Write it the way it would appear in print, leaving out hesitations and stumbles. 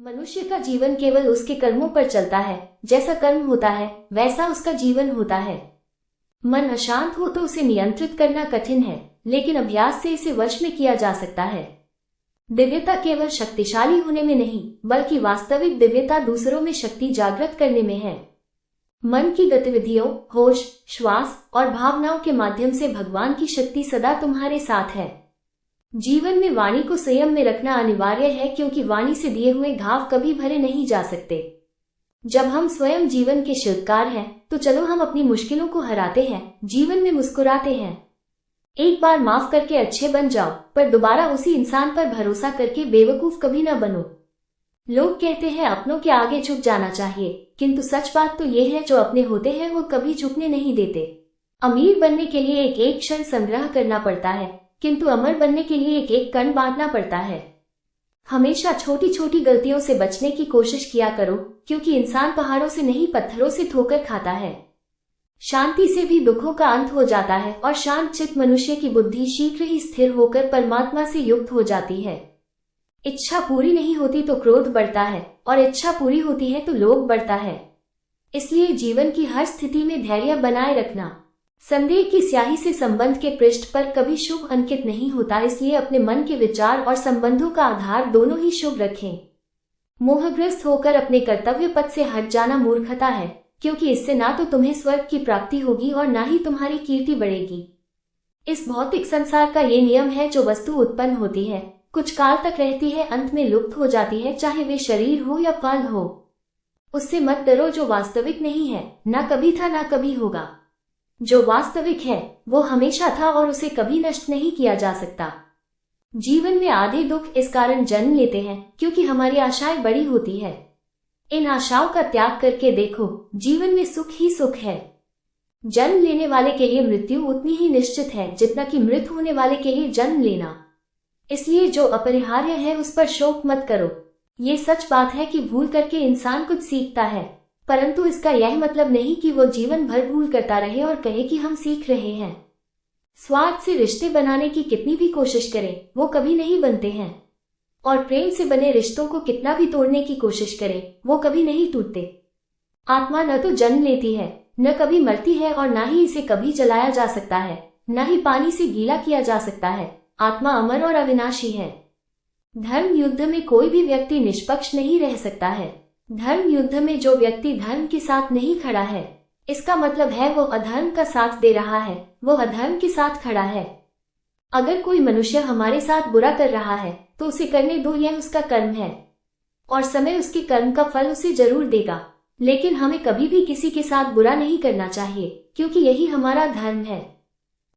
मनुष्य का जीवन केवल उसके कर्मों पर चलता है। जैसा कर्म होता है वैसा उसका जीवन होता है। मन अशांत हो तो उसे नियंत्रित करना कठिन है, लेकिन अभ्यास से इसे वश में किया जा सकता है। दिव्यता केवल शक्तिशाली होने में नहीं, बल्कि वास्तविक दिव्यता दूसरों में शक्ति जागृत करने में है। मन की गतिविधियों, होश, श्वास और भावनाओं के माध्यम से भगवान की शक्ति सदा तुम्हारे साथ है। जीवन में वाणी को संयम में रखना अनिवार्य है, क्योंकि वाणी से दिए हुए घाव कभी भरे नहीं जा सकते। जब हम स्वयं जीवन के शिल्पकार हैं, तो चलो हम अपनी मुश्किलों को हराते हैं, जीवन में मुस्कुराते हैं। एक बार माफ करके अच्छे बन जाओ, पर दोबारा उसी इंसान पर भरोसा करके बेवकूफ कभी न बनो। लोग कहते हैं अपनों के आगे झुक जाना चाहिए, किंतु सच बात तो ये है, जो अपने होते हैं वो कभी झुकने नहीं देते। अमीर बनने के लिए एक एक क्षण संग्रह करना पड़ता है, किंतु अमर बनने के लिए एक एक कण बांटना पड़ता है। हमेशा छोटी छोटी गलतियों से बचने की कोशिश किया करो, क्योंकि इंसान पहाड़ों से नहीं पत्थरों से ठोकर खाता है। शांति से भी दुखों का अंत हो जाता है, और शांत चित्त मनुष्य की बुद्धि शीघ्र ही स्थिर होकर परमात्मा से युक्त हो जाती है। इच्छा पूरी नहीं होती तो क्रोध बढ़ता है, और इच्छा पूरी होती है तो लोभ बढ़ता है। इसलिए जीवन की हर स्थिति में धैर्य बनाए रखना। संदेह की स्याही से संबंध के पृष्ठ पर कभी शुभ अंकित नहीं होता, इसलिए अपने मन के विचार और संबंधों का आधार दोनों ही शुभ रखें। मोहग्रस्त होकर अपने कर्तव्य पथ से हट जाना मूर्खता है, क्योंकि इससे ना तो तुम्हें स्वर्ग की प्राप्ति होगी और ना ही तुम्हारी कीर्ति बढ़ेगी। इस भौतिक संसार का ये नियम है, जो वस्तु उत्पन्न होती है, कुछ काल तक रहती है, अंत में लुप्त हो जाती है, चाहे वे शरीर हो या फल हो। उससे मत डरो जो वास्तविक नहीं है, ना कभी था ना कभी होगा। जो वास्तविक है वो हमेशा था और उसे कभी नष्ट नहीं किया जा सकता। जीवन में आधे दुख इस कारण जन्म लेते हैं, क्योंकि हमारी आशाएं बड़ी होती है। इन आशाओं का त्याग करके देखो, जीवन में सुख ही सुख है। जन्म लेने वाले के लिए मृत्यु उतनी ही निश्चित है, जितना कि मृत होने वाले के लिए जन्म लेना। इसलिए जो अपरिहार्य है उस पर शोक मत करो। ये सच बात है कि भूल करके इंसान कुछ सीखता है, परंतु इसका यह मतलब नहीं कि वो जीवन भर भूल करता रहे और कहे कि हम सीख रहे हैं। स्वार्थ से रिश्ते बनाने की कितनी भी कोशिश करें, वो कभी नहीं बनते हैं। और प्रेम से बने रिश्तों को कितना भी तोड़ने की कोशिश करें, वो कभी नहीं टूटते। आत्मा न तो जन्म लेती है, न कभी मरती है, और न ही इसे कभी जलाया जा सकता है, न ही पानी से गीला किया जा सकता है। आत्मा अमर और अविनाशी है। धर्म युद्ध में कोई भी व्यक्ति निष्पक्ष नहीं रह सकता है। धर्म युद्ध में जो व्यक्ति धर्म के साथ नहीं खड़ा है, इसका मतलब है वो अधर्म का साथ दे रहा है, वो अधर्म के साथ खड़ा है। अगर कोई मनुष्य हमारे साथ बुरा कर रहा है तो उसे करने दो, यह उसका कर्म है और समय उसके कर्म का फल उसे जरूर देगा। लेकिन हमें कभी भी किसी के साथ बुरा नहीं करना चाहिए, क्योंकि यही हमारा धर्म है।